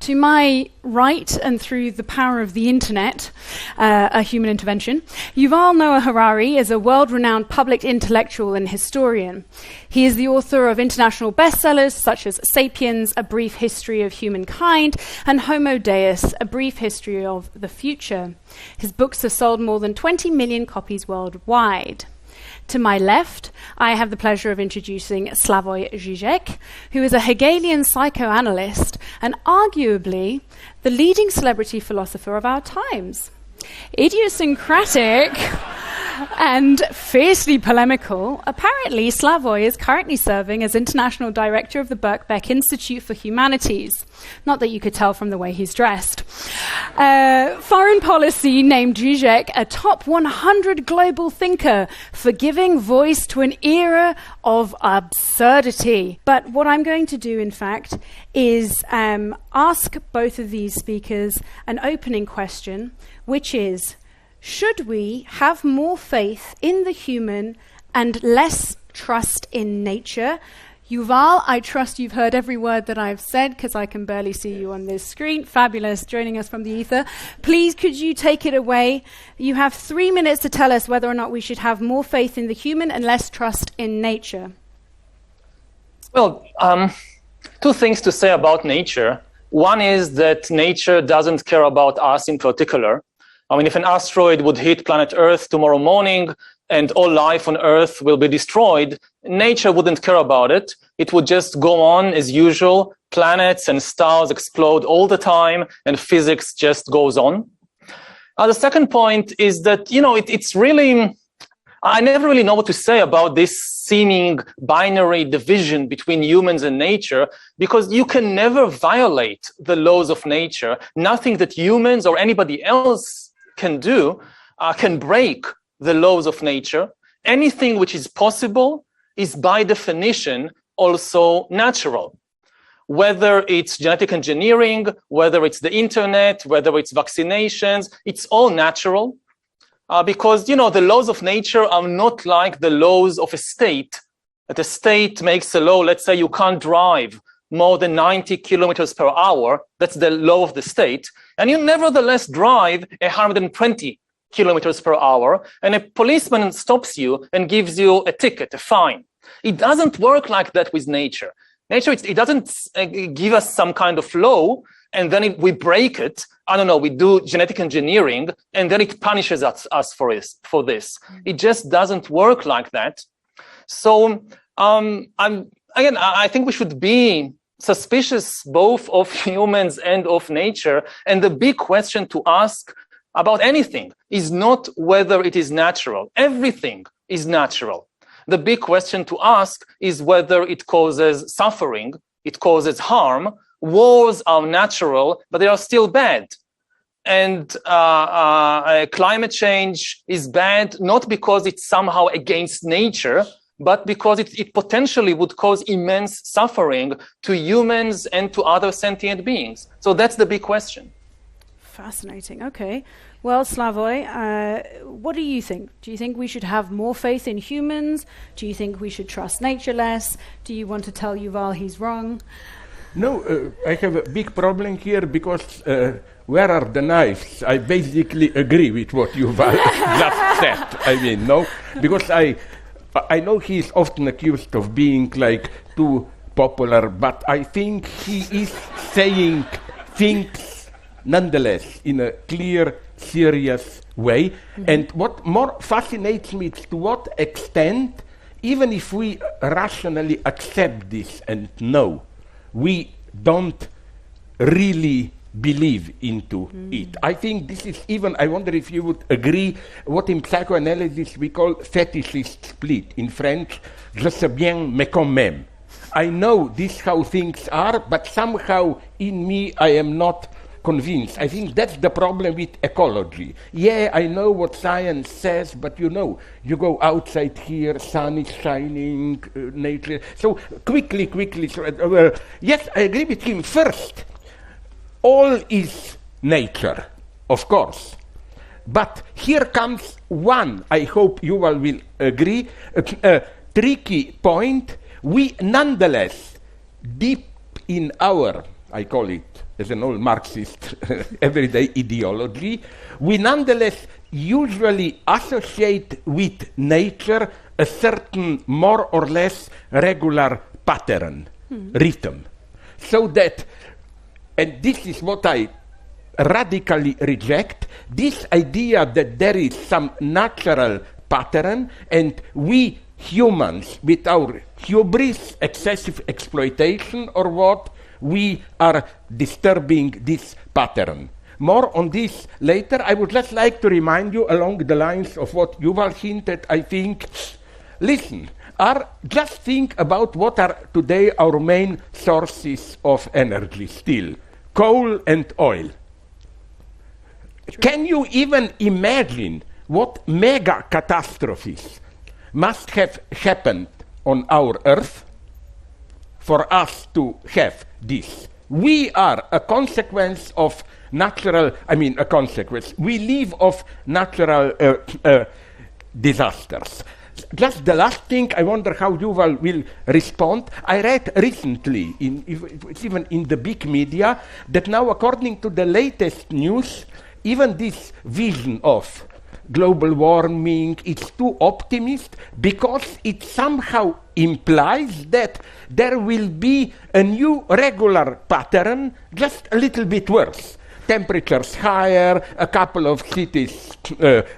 To my right, and through the power of the internet, a human intervention, Yuval Noah Harari is a world-renowned public intellectual and historian. He is the author of international bestsellers such as *Sapiens: A Brief History of Humankind* and *Homo Deus: A Brief History of the Future*. His books have sold more than 20 million copies worldwide. To my left, I have the pleasure of introducing Slavoj Žižek, who is a Hegelian psychoanalyst and arguably the leading celebrity philosopher of our times. Idiosyncratic and fiercely polemical, apparently Slavoj is currently serving as International Director of the Birkbeck Institute for Humanities. Not that you could tell from the way he's dressed. Foreign policy named Zizek a top 100 global thinker for giving voice to an era of absurdity. But what I'm going to do, in fact, is ask both of these speakers an opening question, which is, should we have more faith in the human and less trust in nature? Yuval, I trust you've heard every word that I've said because I can barely see you on this screen. Fabulous, joining us from the ether. Please, could you take it away? You have 3 minutes to tell us whether or not we should have more faith in the human and less trust in nature. Well, two things to say about nature. One is that nature doesn't care about us in particular. I mean, if an asteroid would hit planet Earth tomorrow morning and all life on Earth will be destroyed, nature wouldn't care about it. It would just go on as usual. Planets and stars explode all the time, and physics just goes on. The second point is that, it's really, I never really know what to say about this seeming binary division between humans and nature, because you can never violate the laws of nature. Nothing that humans or anybody else can do can break the laws of nature. Anything which is possible is by definition also natural. Whether it's genetic engineering, whether it's the internet, whether it's vaccinations, it's all natural. Because, the laws of nature are not like the laws of a state. That a state makes a law, let's say you can't drive more than 90 kilometers per hour. That's the law of the state. And you nevertheless drive 120 kilometers per hour, and a policeman stops you and gives you a ticket, a fine. It doesn't work like that with nature. Nature, it doesn't give us some kind of law, and then we break it. I don't know, we do genetic engineering, and then it punishes us for this. It just doesn't work like that. So, I think we should be suspicious both of humans and of nature. And the big question to ask about anything is not whether it is natural. Everything is natural. The big question to ask is whether it causes suffering, it causes harm. Wars are natural, but they are still bad. And climate change is bad, not because it's somehow against nature, but because it potentially would cause immense suffering to humans and to other sentient beings. So that's the big question. Fascinating. Okay. Well, Slavoj, what do you think? Do you think we should have more faith in humans? Do you think we should trust nature less? Do you want to tell Yuval he's wrong? No, I have a big problem here because where are the knives? I basically agree with what Yuval just said. Because I know he is often accused of being too popular, but I think he is saying things nonetheless in a clear, serious way. Mm-hmm. And what more fascinates me is to what extent, even if we rationally accept this and know, we don't really believe into it. I think this is even, I wonder if you would agree, what in psychoanalysis we call fetishist split. In French, je sais bien, mais quand même. I know this how things are, but somehow in me I am not convinced. I think that's the problem with ecology. Yeah, I know what science says, but you go outside here, sun is shining, nature. So quickly. Yes, I agree with him. First, all is nature, of course. But here comes one, I hope you all will agree, a tricky point. We nonetheless, deep in our I call it, as an old Marxist, everyday ideology, we nonetheless usually associate with nature a certain more or less regular pattern, rhythm. So that, and this is what I radically reject, this idea that there is some natural pattern and we humans, with our hubris, excessive exploitation or what, we are disturbing this pattern. More on this later. I would just like to remind you along the lines of what Yuval hinted, I think. Listen, just think about what are today our main sources of energy still. Coal and oil. True. Can you even imagine what mega catastrophes must have happened on our Earth for us to have this? We are a consequence of natural, a consequence. We live of natural disasters. Just the last thing, I wonder how Yuval will respond. I read recently, even in the big media, that now according to the latest news, even this vision of global warming is too optimist because it somehow implies that there will be a new regular pattern, just a little bit worse. Temperatures higher, a couple of cities,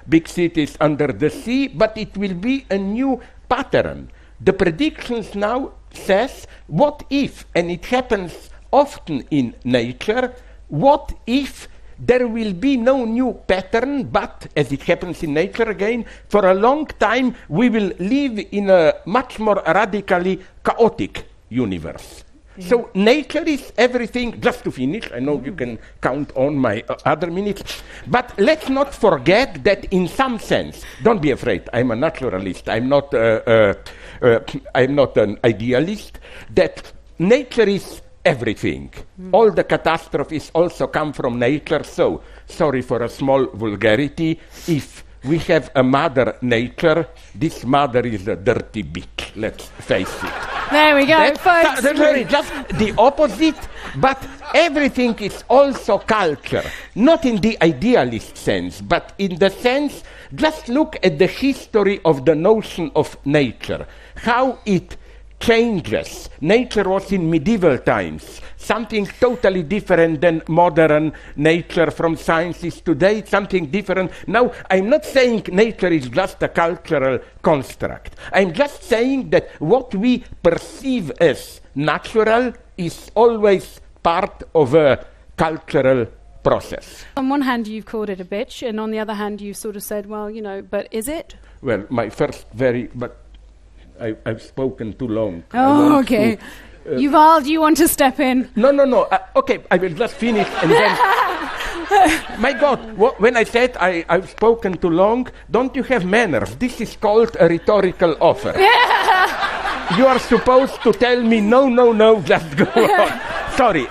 big cities under the sea, but it will be a new pattern. The predictions now says, what if, and it happens often in nature, what if there will be no new pattern, but, as it happens in nature again, for a long time we will live in a much more radically chaotic universe. So nature is everything, just to finish, I know you can count on my other minutes, but let's not forget that in some sense, don't be afraid, I'm a naturalist, I'm not an idealist, that nature is everything. All the catastrophes also come from nature, so sorry for a small vulgarity, if we have a mother nature, this mother is a dirty bitch, let's face it. There we go, folks. Just the opposite, but everything is also culture. Not in the idealist sense, but in the sense, just look at the history of the notion of nature, how it changes. Nature was in medieval times something totally different than modern nature from sciences today, something different. Now, I'm not saying nature is just a cultural construct. I'm just saying that what we perceive as natural is always part of a cultural process. On one hand, you've called it a bitch, and on the other hand, you've sort of said, well, but is it? Well, my first I've spoken too long. Oh, okay. Yuval, do you want to step in? No. Okay, I will just finish and then... My God, when I said I've spoken too long, don't you have manners? This is called a rhetorical offer. You are supposed to tell me, no, just go on. Sorry,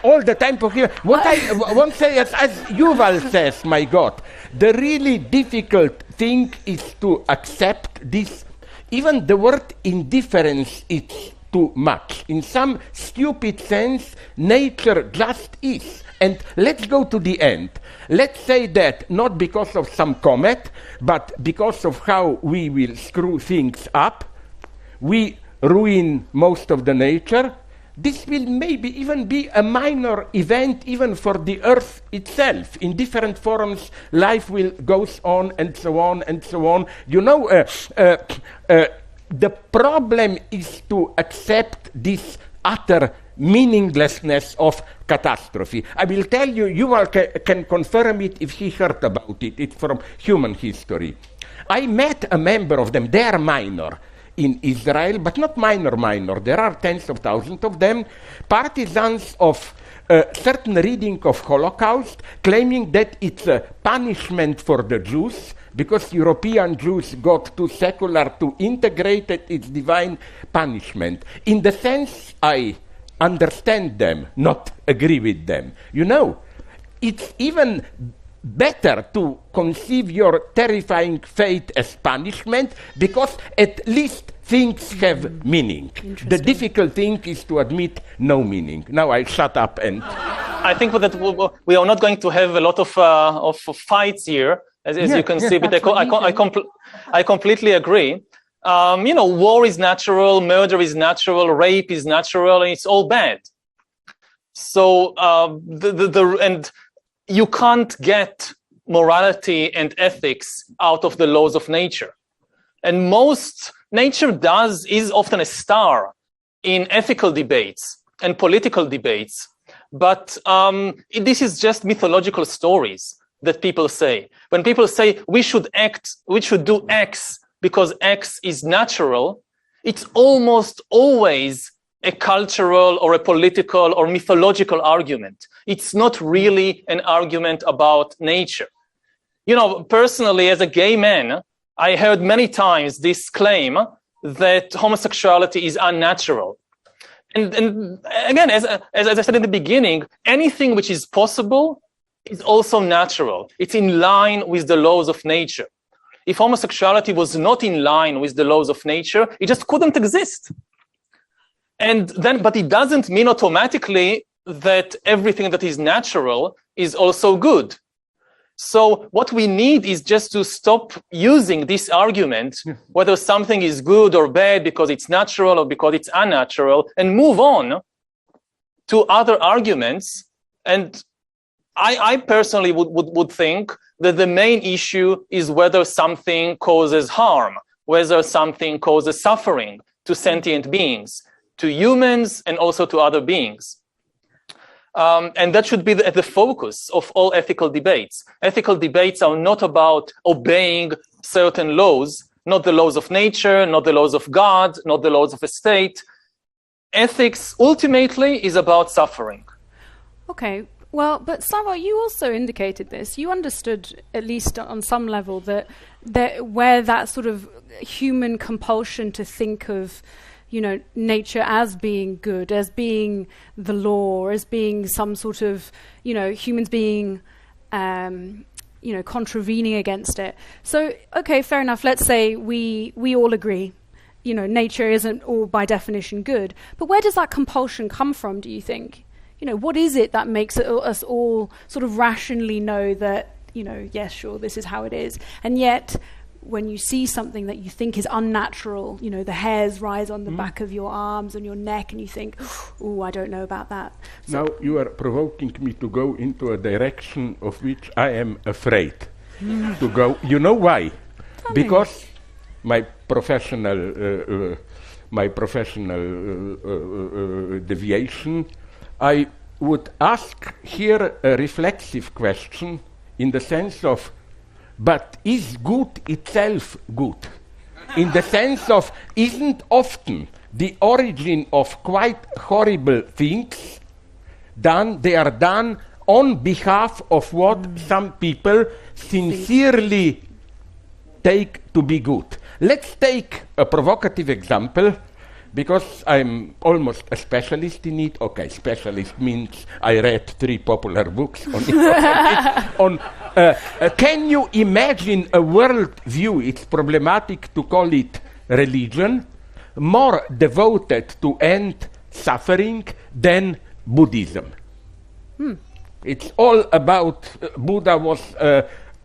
all the time for here. What I won't say, as Yuval says, my God, the really difficult thing is to accept this. Even the word indifference is too much. In some stupid sense, nature just is. And let's go to the end. Let's say that not because of some comet, but because of how we will screw things up, we ruin most of the nature. This will maybe even be a minor event even for the Earth itself. In different forms, life will goes on and so on and so on. The problem is to accept this utter meaninglessness of catastrophe. I will tell you, Yuval can confirm it if he heard about it. It's from human history. I met a member of them, they are minor, in Israel, but not minor. There are tens of thousands of them, partisans of a certain reading of Holocaust, claiming that it's a punishment for the Jews, because European Jews got too secular to integrate its divine punishment. In the sense, I understand them, not agree with them. It's even better to conceive your terrifying fate as punishment, because at least things have meaning. The difficult thing is to admit no meaning. Now I shut up and... I think that we are not going to have a lot of fights here, as you can see, but I completely agree. War is natural, murder is natural, rape is natural, and it's all bad. So, and you can't get morality and ethics out of the laws of nature. And nature is often a star in ethical debates and political debates. But this is just mythological stories that people say. When people say we should do X because X is natural, it's almost always a cultural or a political or mythological argument. It's not really an argument about nature. Personally, as a gay man, I heard many times this claim that homosexuality is unnatural. And again, as I said in the beginning, anything which is possible is also natural. It's in line with the laws of nature. If homosexuality was not in line with the laws of nature, it just couldn't exist. But it doesn't mean automatically that everything that is natural is also good. So what we need is just to stop using this argument, whether something is good or bad because it's natural or because it's unnatural, and move on to other arguments. And I personally would think that the main issue is whether something causes harm, whether something causes suffering to sentient beings, to humans and also to other beings. And that should be at the focus of all ethical debates. Ethical debates are not about obeying certain laws, not the laws of nature, not the laws of God, not the laws of a state. Ethics ultimately is about suffering. Okay, well, but Slava, you also indicated this. You understood, at least on some level, that where that sort of human compulsion to think of nature as being good, as being the law, as being some sort of, humans being, contravening against it. So, okay, fair enough. Let's say we all agree, nature isn't all by definition good. But where does that compulsion come from, do you think? What is it that makes us all sort of rationally know that, yes, sure, this is how it is. And yet, when you see something that you think is unnatural, the hairs rise on the back of your arms and your neck, and you think, oh, I don't know about that. So now you are provoking me to go into a direction of which I am afraid to go. You know why? Because my professional deviation, I would ask here a reflexive question in the sense of, but is good itself good? In the sense of, isn't often the origin of quite horrible things they are done on behalf of what some people sincerely take to be good? Let's take a provocative example, because I'm almost a specialist in it. Okay, specialist means I read 3 popular books on it. Can you imagine a world view, it's problematic to call it religion, more devoted to end suffering than Buddhism? It's all about, Buddha was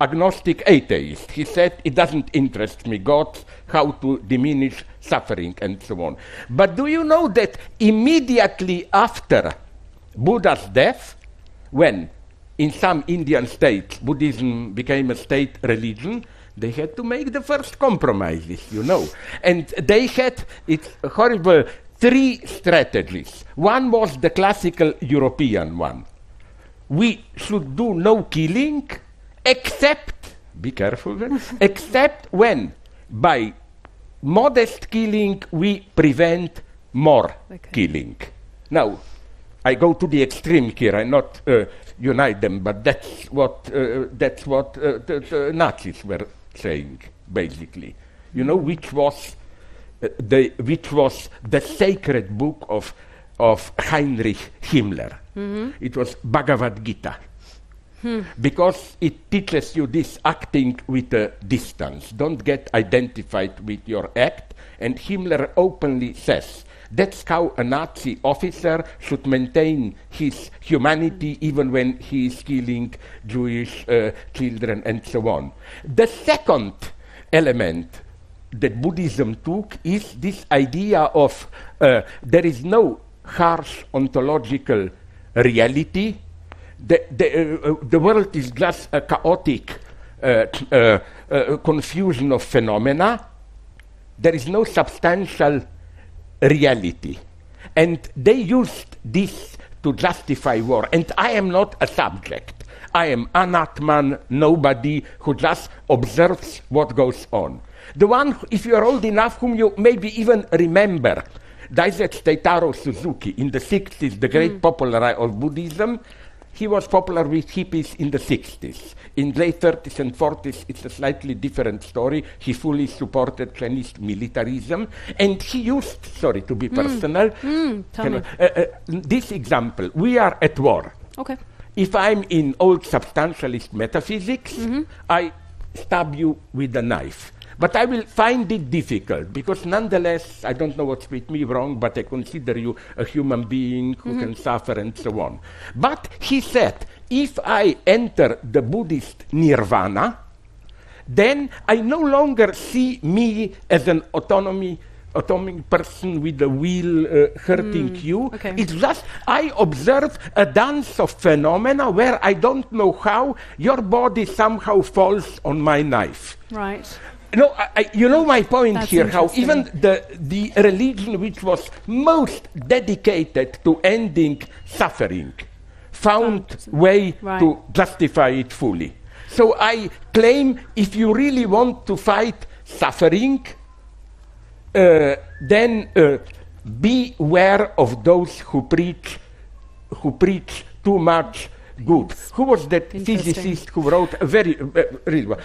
agnostic atheist. He said, it doesn't interest me, God, how to diminish suffering and so on. But do you know that immediately after Buddha's death, when in some Indian states Buddhism became a state religion, they had to make the first compromises, And they had, it's horrible, 3 strategies. One was the classical European one. We should do no killing, except, be careful, except when by modest killing we prevent more killing. Now, I go to the extreme here. I not unite them, but that's what the Nazis were saying, basically. Which was the sacred book of Heinrich Himmler. It was Bhagavad Gita. because it teaches you this acting with a distance. Don't get identified with your act. And Himmler openly says that's how a Nazi officer should maintain his humanity even when he is killing Jewish children and so on. The second element that Buddhism took is this idea of there is no harsh ontological reality. The world is just a chaotic confusion of phenomena. There is no substantial reality. And they used this to justify war. And I am not a subject. I am Anatman, nobody who just observes what goes on. The one, if you are old enough, whom you maybe even remember, Daisetsu Suzuki in the 60s, the great popularizer of Buddhism. He was popular with hippies in the 60s. In late 30s and 40s, it's a slightly different story. He fully supported Chinese militarism. And he used, sorry to be personal, this example. We are at war. Okay. If I'm in old substantialist metaphysics, I stab you with a knife. But I will find it difficult because nonetheless, I don't know what's with me wrong, but I consider you a human being who can suffer and so on. But he said, if I enter the Buddhist nirvana, then I no longer see me as an autonomic person with a wheel hurting you. Okay. It's just I observe a dance of phenomena where I don't know how your body somehow falls on my knife. Right. No, you know my point. That's here, how even the religion which was most dedicated to ending suffering found way to justify it fully. So I claim if you really want to fight suffering, then beware of those who preach too much good. Who was that physicist who wrote a very, really well,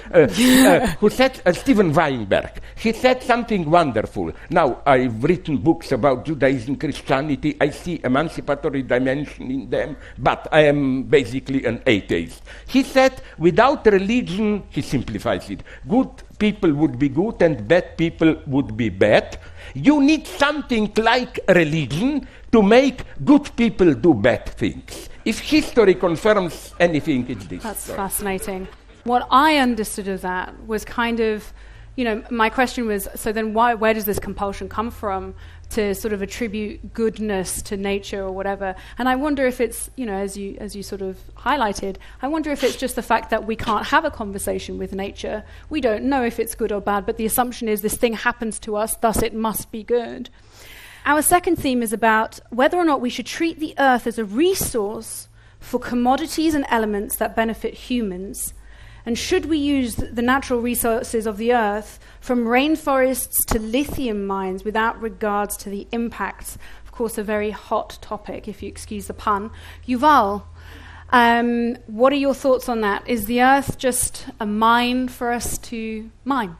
who said, Steven Weinberg, he said something wonderful. Now, I've written books about Judaism, Christianity, I see emancipatory dimension in them, but I am basically an atheist. He said, without religion, he simplifies it, good people would be good and bad people would be bad. You need something like religion to make good people do bad things. If history confirms anything, it's this. That's fascinating. What I understood of that was kind of, my question was, so then where does this compulsion come from to sort of attribute goodness to nature or whatever? And I wonder if it's, as you sort of highlighted, I wonder if it's just the fact that we can't have a conversation with nature. We don't know if it's good or bad, but the assumption is this thing happens to us, thus it must be good. Our second theme is about whether or not we should treat the earth as a resource for commodities and elements that benefit humans. And should we use the natural resources of the earth, from rainforests to lithium mines, without regards to the impacts? Of course, a very hot topic, if you excuse the pun. Yooval, what are your thoughts on that? Is the earth just a mine for us to mine?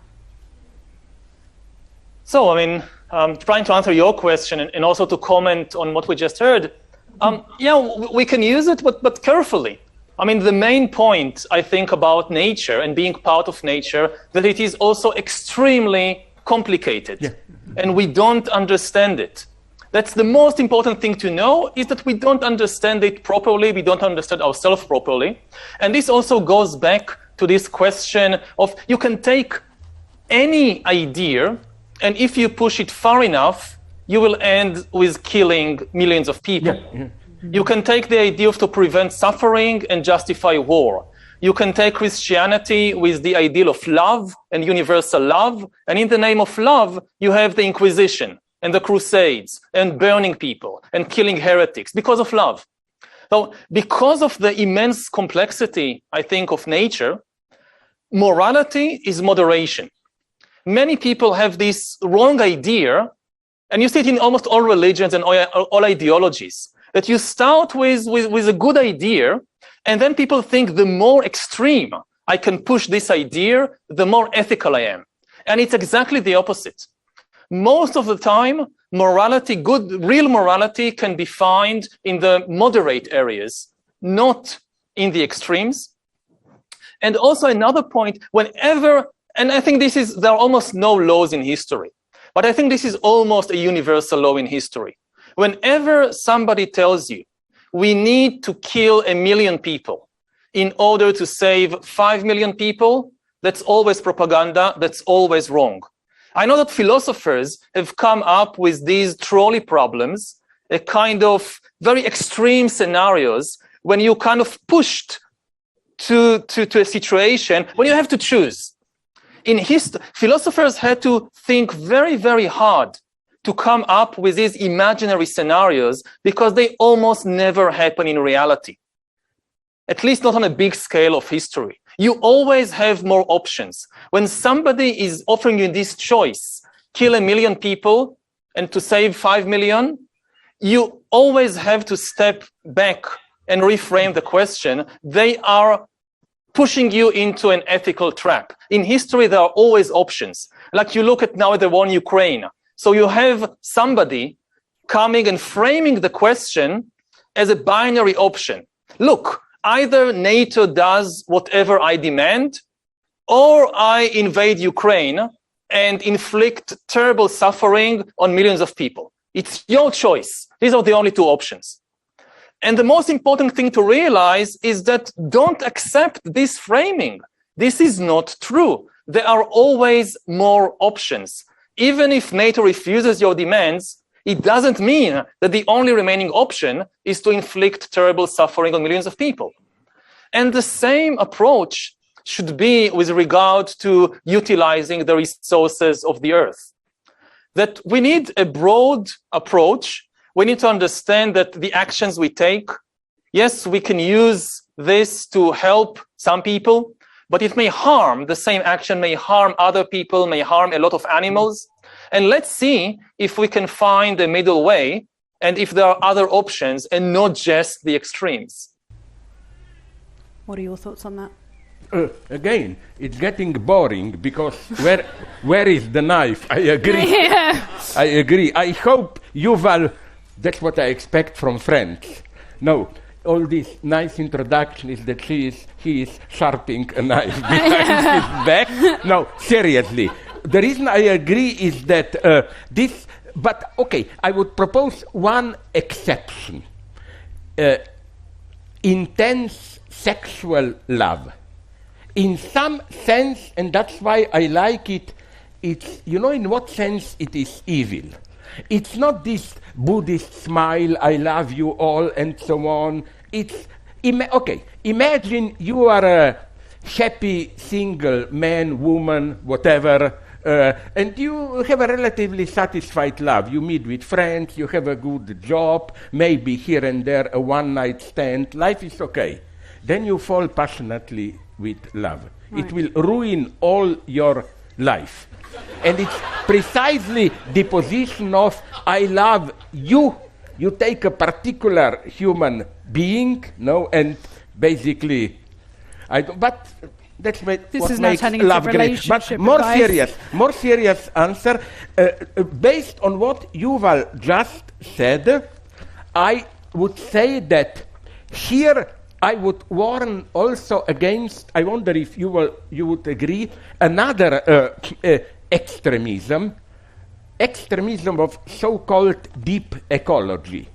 So, trying to answer your question and also to comment on what we just heard, we can use it, but carefully. The main point, I think, about nature and being part of nature, that it is also extremely complicated, and we don't understand it. That's the most important thing to know, is that we don't understand it properly, we don't understand ourselves properly. And this also goes back to this question of, you can take any idea, and if you push it far enough, you will end with killing millions of people. You can take the idea of to prevent suffering and justify war. You can take Christianity with the ideal of love and universal love, and in the name of love, you have the Inquisition and the Crusades and burning people and killing heretics because of love. So because of the immense complexity, I think, of nature, morality is moderation. Many people have this wrong idea, and you see it in almost all religions and all ideologies, that you start with a good idea, and then people think the more extreme I can push this idea, the more ethical I am. And it's exactly the opposite. Most of the time, morality, real morality, can be found in the moderate areas, not in the extremes. And also another point, whenever, and I think there are almost no laws in history, but I think this is almost a universal law in history. Whenever somebody tells you, we need to kill 1 million people in order to save 5 million people, that's always propaganda, that's always wrong. I know that philosophers have come up with these trolley problems, a kind of very extreme scenarios when you kind of pushed to a situation when you have to choose. In history, philosophers had to think very, very hard to come up with these imaginary scenarios because they almost never happen in reality. At least not on a big scale of history. You always have more options. When somebody is offering you this choice, kill 1 million people and to save 5 million, you always have to step back and reframe the question. They are pushing you into an ethical trap. In history, there are always options. Like you look at now at the war in Ukraine. So you have somebody coming and framing the question as a binary option. Look, either NATO does whatever I demand, or I invade Ukraine and inflict terrible suffering on millions of people. It's your choice. These are the only two options. And the most important thing to realize is that don't accept this framing. This is not true. There are always more options. Even if NATO refuses your demands, it doesn't mean that the only remaining option is to inflict terrible suffering on millions of people. And the same approach should be with regard to utilizing the resources of the earth. That we need a broad approach. We need to understand that the actions we take, yes, we can use this to help some people, but it may harm, the same action may harm other people, may harm a lot of animals. And let's see if we can find a middle way and if there are other options and not just the extremes. What are your thoughts on that? Again, it's getting boring because where is the knife? I agree. Yeah. I agree. I hope Yooval, that's what I expect from friends. No, all this nice introduction is that he is sharpening a knife behind his back. No, seriously. The reason I agree is that but okay, I would propose one exception. Intense sexual love. In some sense, and that's why I like it, it's, you know in what sense it is evil. It's not this Buddhist smile, I love you all, and so on. It's, okay, imagine you are a happy single man, woman, whatever, and you have a relatively satisfied love. You meet with friends, you have a good job, maybe here and there a one-night stand. Life is okay. Then you fall passionately with love. Right. It will ruin all your life. And it's precisely the position of I love you. You take a particular human being, no, and basically, but that's what makes love great. But more serious answer, based on what Yooval just said, I would say that here I would warn also against, I wonder if you would agree, another extremism of so-called deep ecology.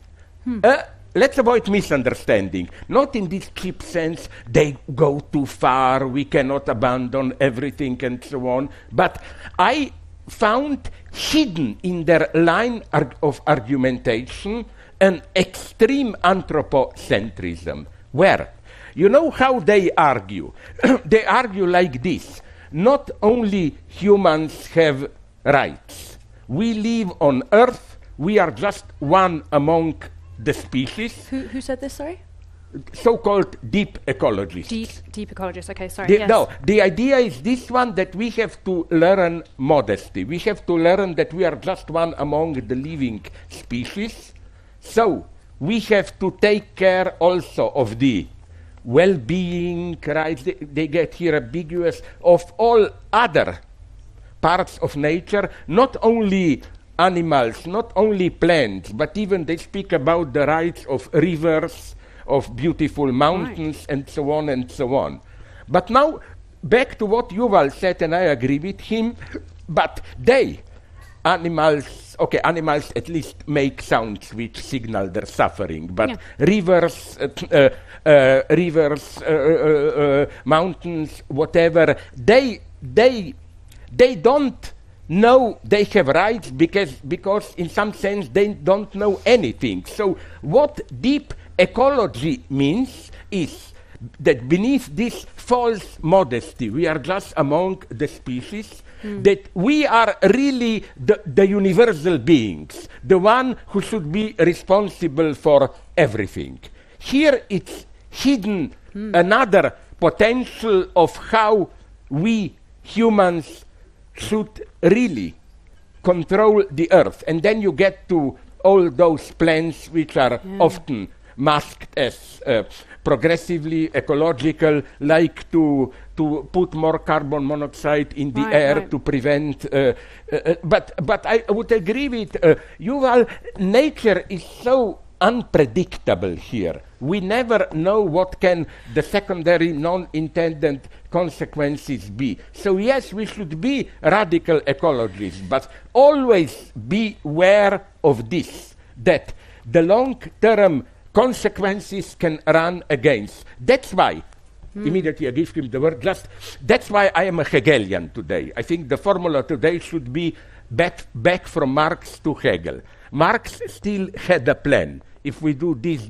Let's avoid misunderstanding. Not in this cheap sense, they go too far, we cannot abandon everything and so on. But I found hidden in their line of argumentation an extreme anthropocentrism. Where? You know how they argue? They argue like this. Not only humans have rights. We live on Earth. We are just one among the species. Who said this, sorry? So-called deep ecologists. Deep ecologists, okay, sorry. Yes. No, the idea is this one, that we have to learn modesty. We have to learn that we are just one among the living species. So, we have to take care also of the well-being, rights, they get here ambiguous, of all other parts of nature, not only animals, not only plants, but even they speak about the rights of rivers, of beautiful mountains and so on and so on. But now, back to what Yووال said, and I agree with him, but animals at least make sounds which signal their suffering, but rivers, mountains, whatever, they don't know they have rights because in some sense they don't know anything. So what deep ecology means is that beneath this false modesty, we are just among the species, that we are really the universal beings, the one who should be responsible for everything. Here it's hidden another potential of how we humans should really control the earth. And then you get to all those plans which are often masked as progressively ecological, like to put more carbon monoxide in the air to prevent. But I would agree with Yووال, nature is so unpredictable here. We never know what can the secondary non-intended consequences be. So yes, we should be radical ecologists, but always be aware of this, that the long-term consequences can run against. That's why, immediately I give him the word, that's why I am a Hegelian today. I think the formula today should be back from Marx to Hegel. Marx still had a plan. If we do this,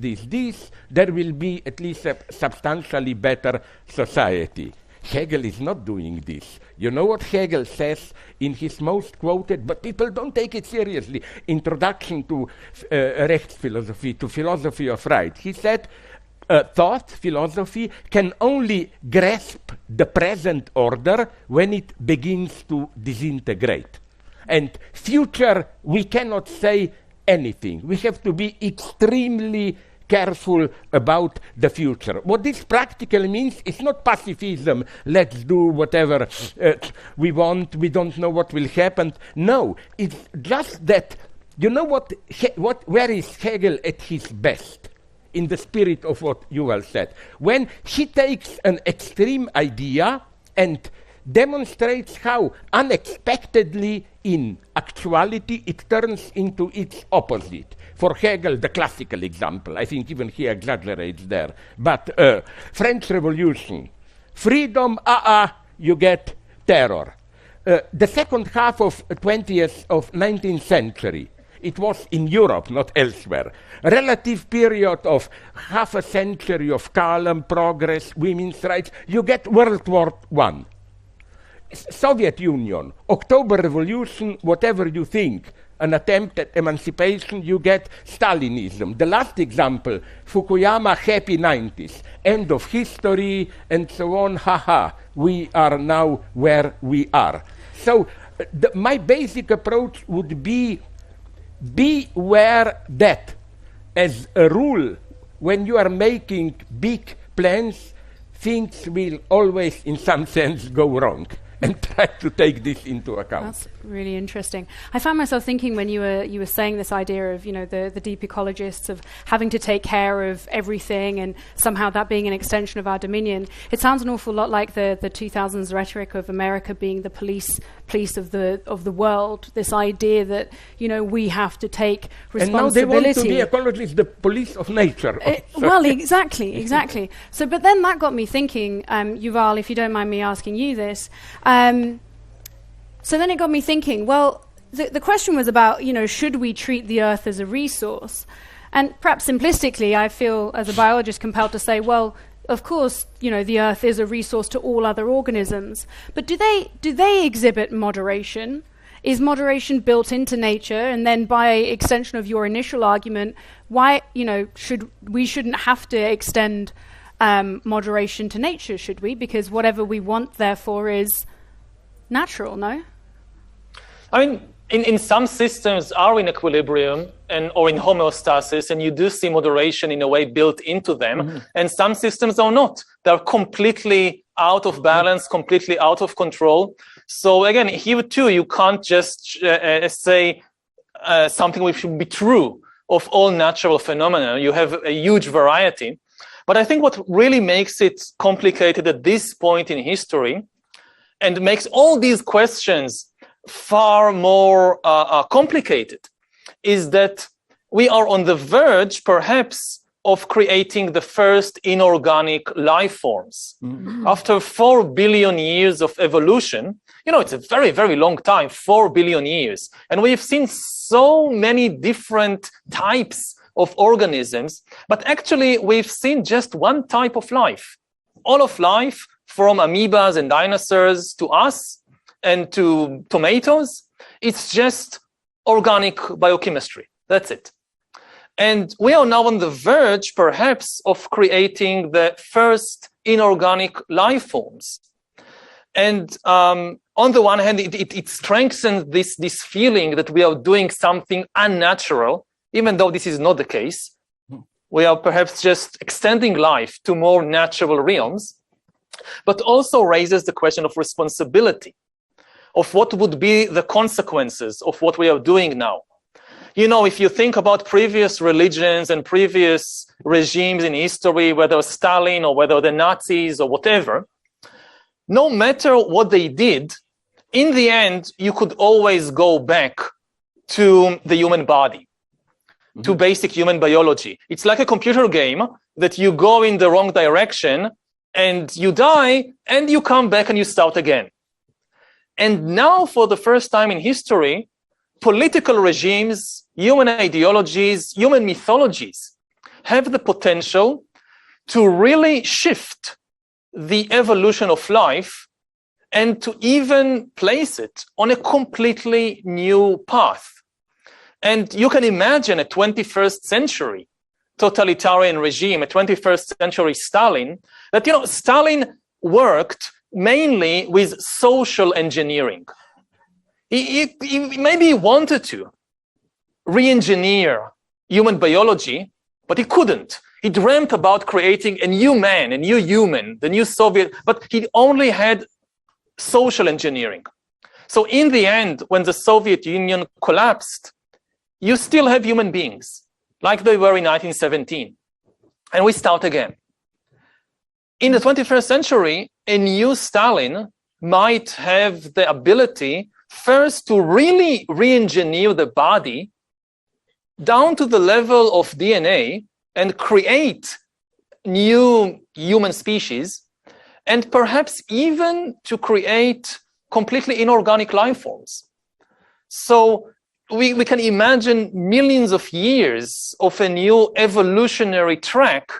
there will be at least a substantially better society. Hegel is not doing this. You know what Hegel says in his most quoted, but people don't take it seriously, Introduction to Rechtsphilosophie, to philosophy of right. He said, thought, philosophy, can only grasp the present order when it begins to disintegrate. And future, we cannot say anything. We have to be extremely careful about the future. What this practically means is not pacifism, let's do whatever we want, we don't know what will happen. No, it's just that, you know where is Hegel at his best? In the spirit of what Yووال said. When he takes an extreme idea and demonstrates how unexpectedly in actuality it turns into its opposite. For Hegel, the classical example, I think even he exaggerates there, but French Revolution, freedom, you get terror. The second half of 19th century, it was in Europe, not elsewhere. Relative period of half a century of calm, progress, women's rights, you get World War I. Soviet Union, October Revolution, whatever you think, an attempt at emancipation, you get Stalinism. The last example, Fukuyama, happy 90s, end of history, and so on, we are now where we are. So my basic approach would be aware that, as a rule, when you are making big plans, things will always, in some sense, go wrong. And try to take this into account. That's really interesting. I found myself thinking when you were saying this idea of, the deep ecologists, of having to take care of everything and somehow that being an extension of our dominion. It sounds an awful lot like the 2000s rhetoric of America being the police of the world. This idea that we have to take responsibility. And now they want to be ecologists, the police of nature. Well, exactly. So, but then that got me thinking, Yووال, if you don't mind me asking you this. So then it got me thinking, well, the question was about, should we treat the Earth as a resource? And perhaps simplistically, I feel as a biologist compelled to say, well, of course, the Earth is a resource to all other organisms. But do they exhibit moderation? Is moderation built into nature? And then by extension of your initial argument, why, we shouldn't have to extend moderation to nature, should we? Because whatever we want, therefore, is natural, no? I mean, in some systems are in equilibrium or in homeostasis, and you do see moderation in a way built into them, and some systems are not. They're completely out of balance, completely out of control. So again, here too, you can't just say something which should be true of all natural phenomena. You have a huge variety. But I think what really makes it complicated at this point in history and makes all these questions far more complicated is that we are on the verge, perhaps, of creating the first inorganic life forms. Mm-hmm. After 4 billion years of evolution, it's a very, very long time, 4 billion years. And we've seen so many different types of organisms, but actually we've seen just one type of life. All of life, from amoebas and dinosaurs to us and to tomatoes, it's just organic biochemistry. That's it. And we are now on the verge, perhaps, of creating the first inorganic life forms. And on the one hand, it strengthens this feeling that we are doing something unnatural, even though this is not the case. We are perhaps just extending life to more natural realms, but also raises the question of responsibility, of what would be the consequences of what we are doing now. If you think about previous religions and previous regimes in history, whether Stalin or whether the Nazis or whatever, no matter what they did, in the end, you could always go back to the human body, to basic human biology. It's like a computer game that you go in the wrong direction and you die and you come back and you start again. And now, for the first time in history, political regimes, human ideologies, human mythologies have the potential to really shift the evolution of life and to even place it on a completely new path. And you can imagine a 21st century totalitarian regime, a 21st century Stalin, that, Stalin worked mainly with social engineering. He maybe wanted to re-engineer human biology, but he couldn't. He dreamt about creating a new man, a new human, the new Soviet, but he only had social engineering. So in the end, when the Soviet Union collapsed, you still have human beings, like they were in 1917. And we start again. In the 21st century, a new Stalin might have the ability first to really re-engineer the body down to the level of DNA and create new human species, and perhaps even to create completely inorganic life forms. So we can imagine millions of years of a new evolutionary track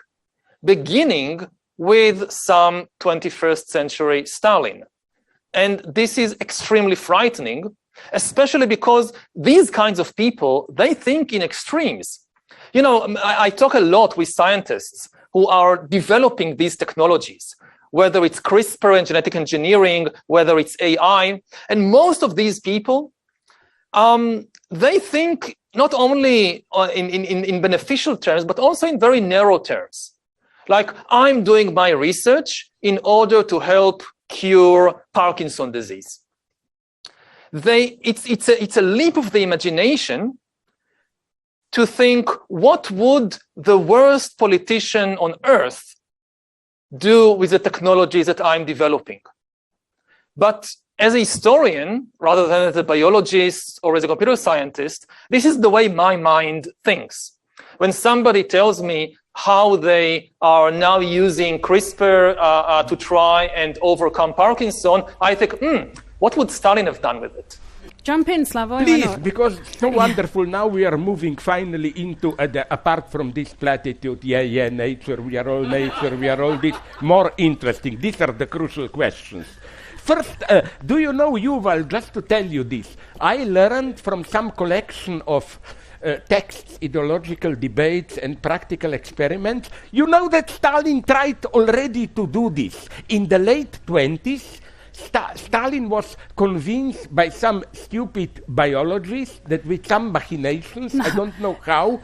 beginning with some 21st century Stalin. And this is extremely frightening, especially because these kinds of people, they think in extremes. I talk a lot with scientists who are developing these technologies, whether it's CRISPR and genetic engineering, whether it's AI. And most of these people, they think not only in beneficial terms, but also in very narrow terms. Like, I'm doing my research in order to help cure Parkinson's disease. It's a leap of the imagination to think, what would the worst politician on earth do with the technologies that I'm developing? But as a historian, rather than as a biologist or as a computer scientist, this is the way my mind thinks. When somebody tells me how they are now using CRISPR to try and overcome Parkinson, I think, what would Stalin have done with it? Jump in, Slavoj. Please, because it's so wonderful. Now we are moving finally into, apart from this platitude, nature, we are all this, more interesting. These are the crucial questions. First, do you know, Yuval, just to tell you this, I learned from some collection of texts, ideological debates, and practical experiments. You know that Stalin tried already to do this. In the late 20s, Stalin was convinced by some stupid biologists that with some machinations, I don't know how,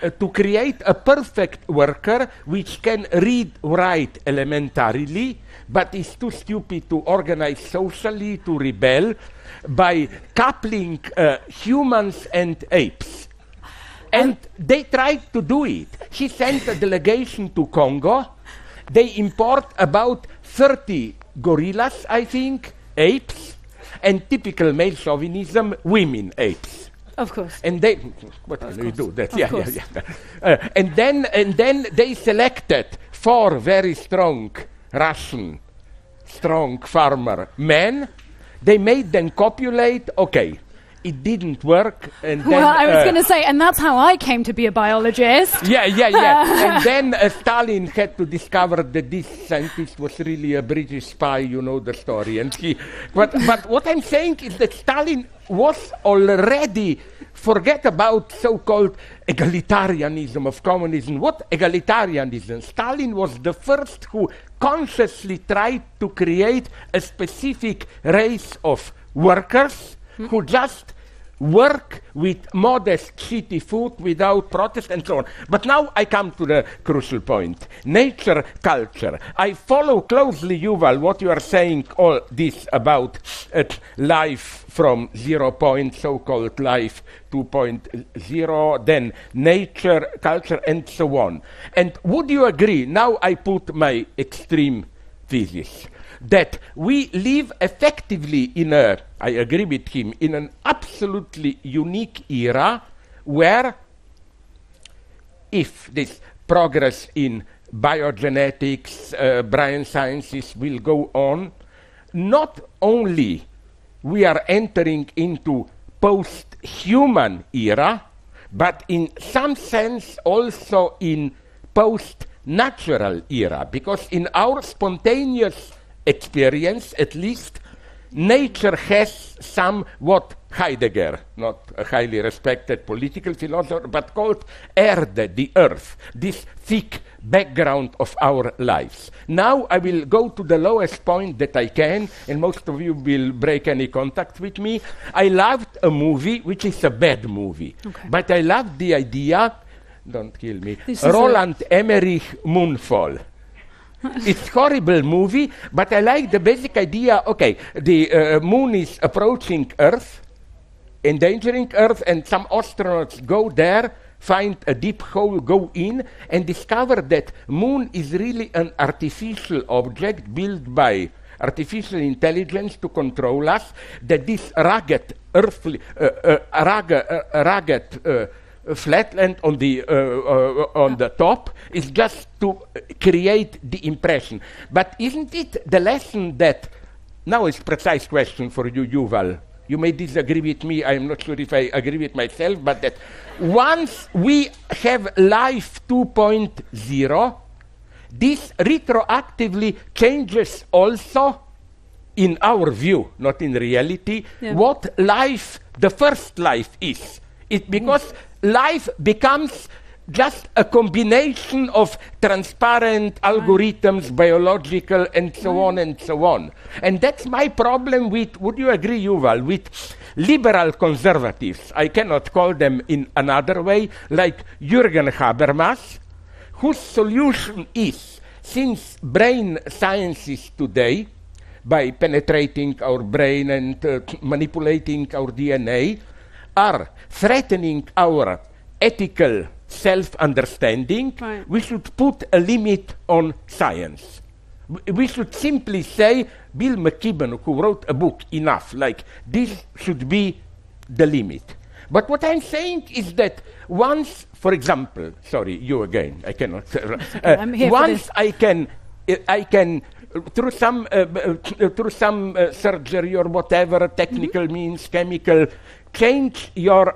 to create a perfect worker which can read, write elementarily, but is too stupid to organize socially, to rebel, by coupling humans and apes. And they tried to do it. He sent a delegation to Congo. They import about 30 gorillas, I think, apes, and typical male chauvinism, women apes. Of course. And they, what can we do? That, yeah. And then they selected 4 very strong Russian, strong farmer men. They made them copulate. Okay, it didn't work. And then, well, I was going to say, and that's how I came to be a biologist. Yeah. And then Stalin had to discover that this scientist was really a British spy, you know the story. And but what I'm saying is that Stalin was already, forget about so-called egalitarianism of communism. What egalitarianism? Stalin was the first who consciously tried to create a specific race of workers who just work with modest, shitty food without protest and so on. But now I come to the crucial point. Nature, culture. I follow closely, Yuval, what you are saying, all this about life from 0 point, so-called life 2.0, then nature, culture, and so on. And would you agree, now I put my extreme thesis, that we live effectively I agree with him, in an absolutely unique era where if this progress in biogenetics, brain sciences will go on, not only we are entering into post-human era, but in some sense also in post-natural era, because in our spontaneous experience, at least, nature has somewhat Heidegger, not a highly respected political philosopher, but called Erde, the earth, this thick background of our lives. Now I will go to the lowest point that I can, and most of you will break any contact with me. I loved a movie, which is a bad movie, but I loved the idea, don't kill me, Roland Emmerich Moonfall. It's horrible movie, but I like the basic idea. Okay, the moon is approaching Earth, endangering Earth, and some astronauts go there, find a deep hole, go in, and discover that moon is really an artificial object built by artificial intelligence to control us, that this rugged earthly, flatland on the top is just to create the impression. But isn't it the lesson that, now it's a precise question for you, Yuval. You may disagree with me, I'm not sure if I agree with myself, but that once we have life 2.0, this retroactively changes also, in our view, not in reality, what life, the first life is. Because life becomes just a combination of transparent algorithms, biological, and so on and so on. And that's my problem with, would you agree, Yuval, with liberal conservatives? I cannot call them in another way, like Jürgen Habermas, whose solution is, since brain sciences today, by penetrating our brain and manipulating our DNA, are threatening our ethical self-understanding, we should put a limit on science. We should simply say, Bill McKibben, who wrote a book, enough, like this should be the limit. But what I'm saying is that once, for example, sorry, you again, I cannot. I'm here once I can through some surgery or whatever, technical means, chemical, change your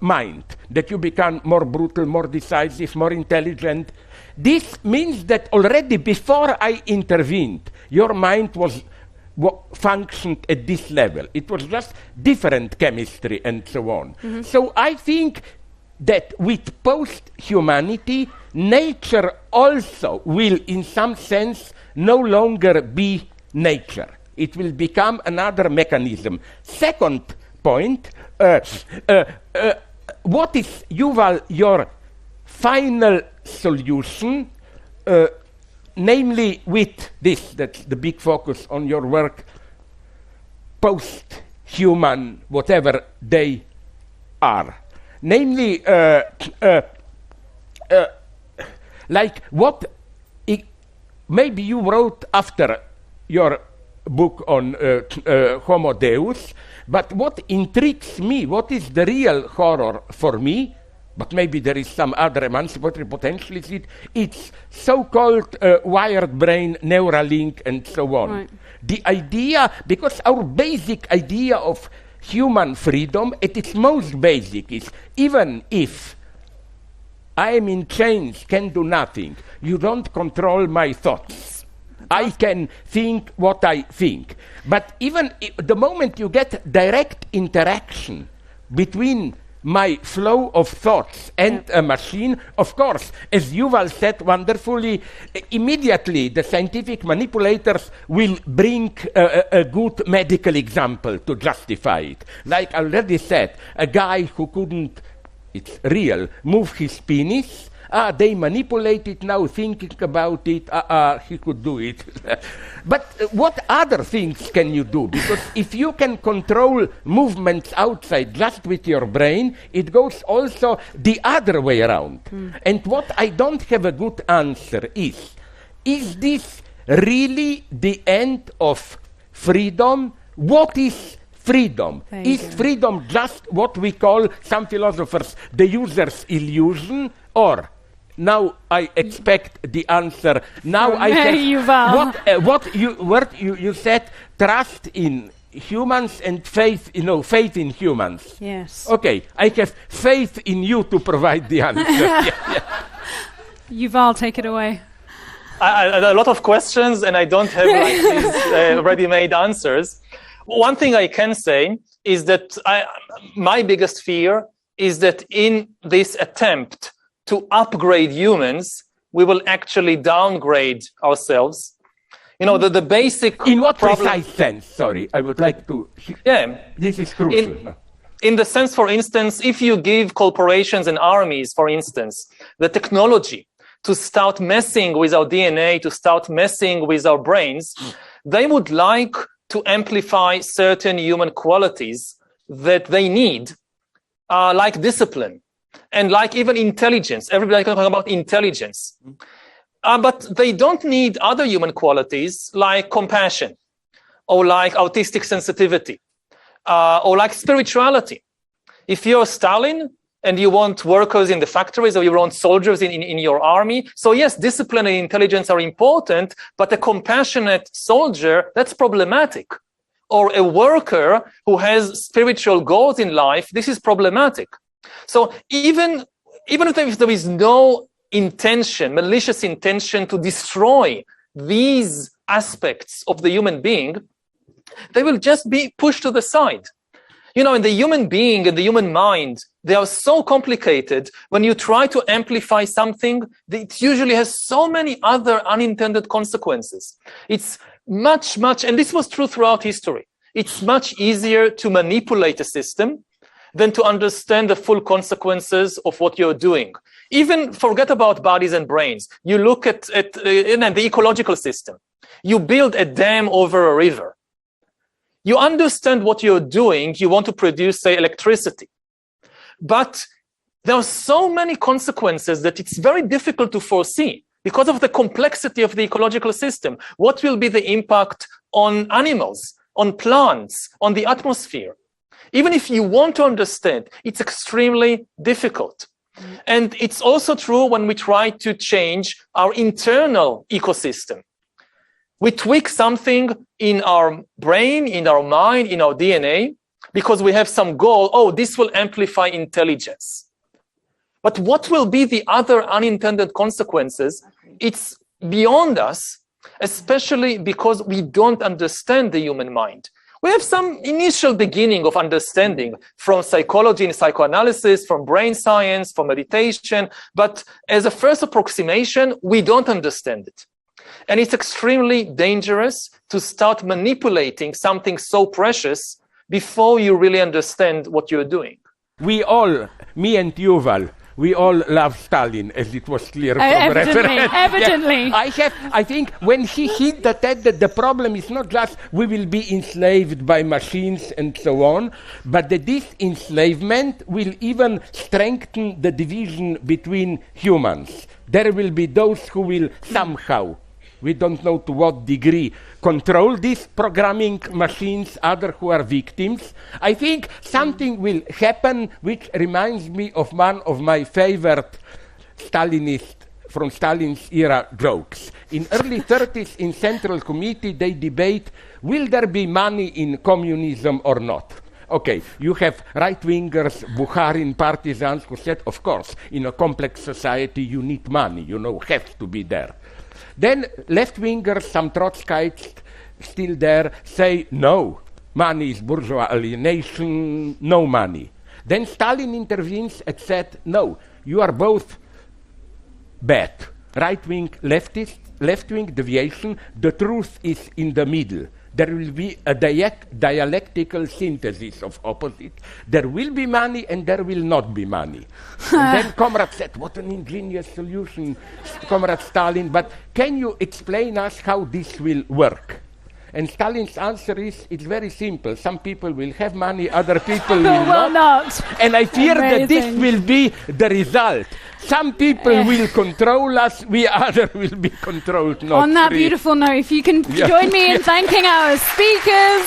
mind, that you become more brutal, more decisive, more intelligent. This means that already before I intervened, your mind functioned at this level. It was just different chemistry and so on. So I think that with post-humanity, nature also will, in some sense, no longer be nature. It will become another mechanism. Second point, what is, Yuval, your final solution, namely with this, that's the big focus on your work, post-human, whatever they are. namely, like what maybe you wrote after your book on Homo Deus, but what intrigues me, what is the real horror for me, but maybe there is some other emancipatory potential, is it's so-called wired brain, Neuralink, and so on. Right. The idea, because our basic idea of human freedom, at its most basic, is even if I am in chains, can do nothing, you don't control my thoughts. I can think what I think. But even the moment you get direct interaction between my flow of thoughts and a machine, of course, as Yuval said wonderfully, immediately the scientific manipulators will bring a good medical example to justify it. Like I already said, a guy who couldn't, it's real, move his penis, they manipulate it now, thinking about it, he could do it. But what other things can you do? Because if you can control movements outside just with your brain, it goes also the other way around. And what I don't have a good answer is this really the end of freedom? What is freedom? Is freedom just what we call, some philosophers, the user's illusion? Or now I expect the answer. Now I have what you said, trust in humans and faith, faith in humans. Yes. Okay, I have faith in you to provide the answer. Yuval, take it away. A lot of questions, and I don't have these ready-made answers. One thing I can say is that my biggest fear is that in this attempt to upgrade humans, we will actually downgrade ourselves. The basic in what problem, precise sense? Sorry, I would like to. This is crucial. In the sense, for instance, if you give corporations and armies, for instance, the technology to start messing with our DNA, to start messing with our brains, they would like to amplify certain human qualities that they need, like discipline. And like even intelligence, everybody can talk about intelligence. But they don't need other human qualities like compassion, or like autistic sensitivity, or like spirituality. If you're Stalin and you want workers in the factories, or you want soldiers in your army, so yes, discipline and intelligence are important, but a compassionate soldier, that's problematic. Or a worker who has spiritual goals in life, this is problematic. So even if there is no intention, malicious intention to destroy these aspects of the human being, they will just be pushed to the side. In the human being and the human mind, they are so complicated. When you try to amplify something, it usually has so many other unintended consequences. It's much, and this was true throughout history, it's much easier to manipulate a system than to understand the full consequences of what you're doing. Even forget about bodies and brains. You look at the ecological system. You build a dam over a river. You understand what you're doing. You want to produce, say, electricity. But there are so many consequences that it's very difficult to foresee because of the complexity of the ecological system. What will be the impact on animals, on plants, on the atmosphere? Even if you want to understand, it's extremely difficult. And it's also true when we try to change our internal ecosystem. We tweak something in our brain, in our mind, in our DNA, because we have some goal, this will amplify intelligence. But what will be the other unintended consequences? It's beyond us, especially because we don't understand the human mind. We have some initial beginning of understanding from psychology and psychoanalysis, from brain science, from meditation, but as a first approximation, we don't understand it. And it's extremely dangerous to start manipulating something so precious before you really understand what you're doing. We all, me and Yuval, we all love Stalin, as it was clear from Evidently, reference. evidently. Yeah, I think when he hinted that the problem is not just we will be enslaved by machines and so on, but that this enslavement will even strengthen the division between humans. There will be those who will somehow, we don't know to what degree, control these programming machines, others who are victims. I think something will happen which reminds me of one of my favorite Stalinist, from Stalin's era, jokes. In early 30s in Central Committee, they debate, will there be money in communism or not? Okay, you have right-wingers, Bukharin partisans who said, of course, in a complex society you need money, has to be there. Then left-wingers, some Trotskyites still there, say no, money is bourgeois alienation, no money. Then Stalin intervenes and said, no, you are both bad. Right-wing, left-wing deviation, the truth is in the middle. There will be a dialectical synthesis of opposites. There will be money and there will not be money. And then Comrade said, what an ingenious solution, Comrade Stalin, but can you explain us how this will work? And Stalin's answer is, it's very simple. Some people will have money, other people will not. And I fear that this will be the result. Some people will control us, we others will be controlled, not On that free. beautiful note, if you can join me in thanking our speakers.